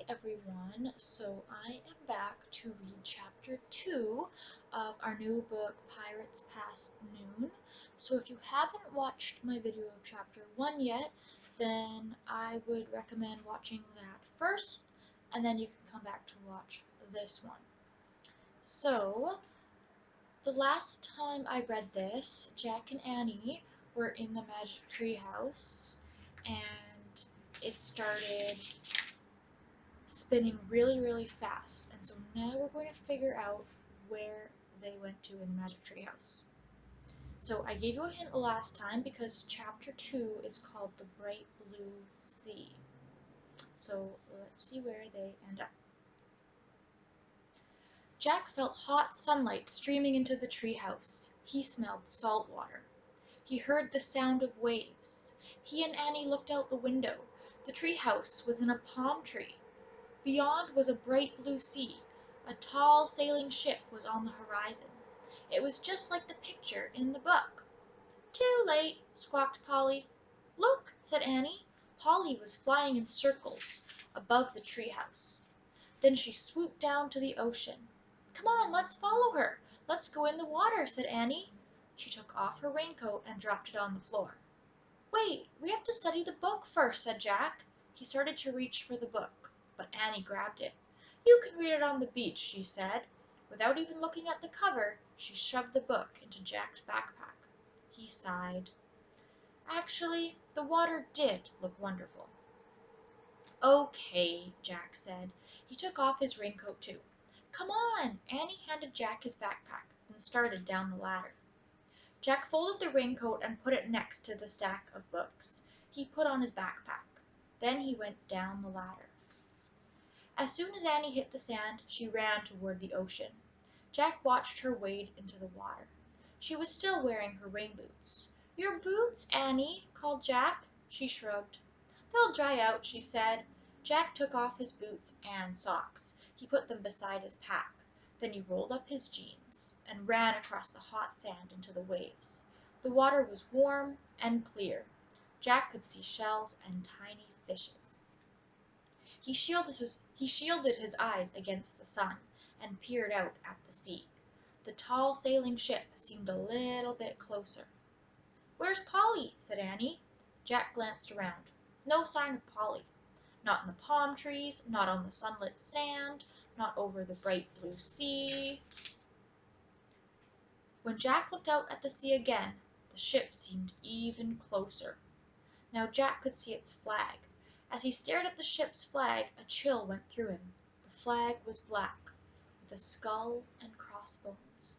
Hi everyone, so I am back to read chapter 2 of our new book Pirates Past Noon. So if you haven't watched my video of chapter 1 yet, then I would recommend watching that first, and then you can come back to watch this one. So, the last time I read this, Jack and Annie were in the Magic Tree House, and it started spinning really fast, and so now we're going to figure out where they went to in the Magic Tree House. So I gave you a hint last time because chapter 2 is called The Bright Blue Sea. So let's see where they end up. Jack felt hot sunlight streaming into the tree house. He smelled salt water. He heard the sound of waves. He and Annie looked out the window. The tree house was in a palm tree. Beyond was a bright blue sea. A tall sailing ship was on the horizon. It was just like the picture in the book. "Too late," squawked Polly. "Look," said Annie. Polly was flying in circles above the tree house. Then she swooped down to the ocean. "Come on, let's follow her. Let's go in the water," said Annie. She took off her raincoat and dropped it on the floor. "Wait, we have to study the book first," said Jack. He started to reach for the book, but Annie grabbed it. "You can read it on the beach," she said. Without even looking at the cover, she shoved the book into Jack's backpack. He sighed. Actually, the water did look wonderful. "Okay," Jack said. He took off his raincoat too. "Come on!" Annie handed Jack his backpack, then started down the ladder. Jack folded the raincoat and put it next to the stack of books. He put on his backpack. Then he went down the ladder. As soon as Annie hit the sand, she ran toward the ocean. Jack watched her wade into the water. She was still wearing her rain boots. "Your boots, Annie," called Jack. She shrugged. "They'll dry out," she said. Jack took off his boots and socks. He put them beside his pack. Then he rolled up his jeans and ran across the hot sand into the waves. The water was warm and clear. Jack could see shells and tiny fishes. He shielded his eyes against the sun and peered out at the sea. The tall sailing ship seemed a little bit closer. "Where's Polly?" said Annie. Jack glanced around. No sign of Polly. Not in the palm trees, not on the sunlit sand, not over the bright blue sea. When Jack looked out at the sea again, the ship seemed even closer. Now Jack could see its flag. As he stared at the ship's flag, a chill went through him. The flag was black, with a skull and crossbones.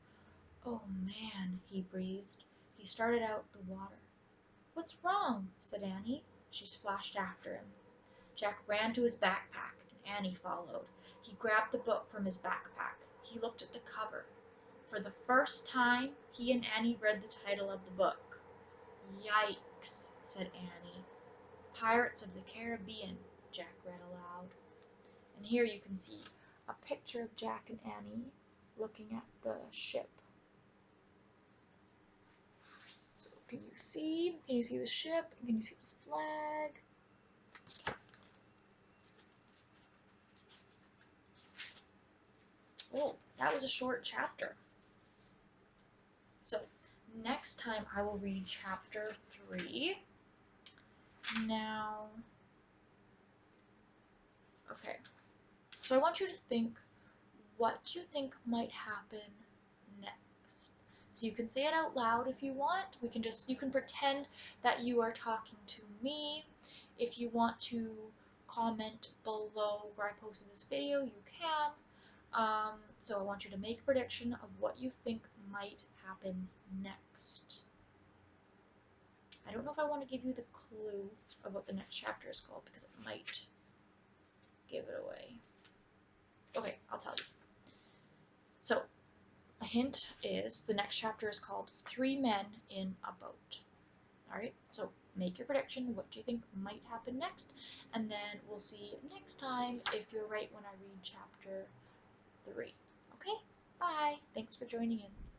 "Oh, man," he breathed. He started out the water. "What's wrong?" said Annie. She splashed after him. Jack ran to his backpack, and Annie followed. He grabbed the book from his backpack. He looked at the cover. For the first time, he and Annie read the title of the book. "Yikes," said Annie. "Pirates of the Caribbean," Jack read aloud. And here you can see a picture of Jack and Annie looking at the ship. So can you see? Can you see the ship? Can you see the flag? Oh, that was a short chapter. So next time I will read chapter 3. Now, okay. So I want you to think what you think might happen next. So you can say it out loud if you want. You can pretend that you are talking to me. If you want to comment below where I posted this video, you can. So I want you to make a prediction of what you think might happen next. I don't know if I want to give you the clue of what the next chapter is called because it might give it away. Okay, I'll tell you. So, a hint is the next chapter is called Three Men in a Boat. Alright, so make your prediction. What do you think might happen next? And then we'll see next time if you're right when I read chapter 3. Okay, bye. Thanks for joining in.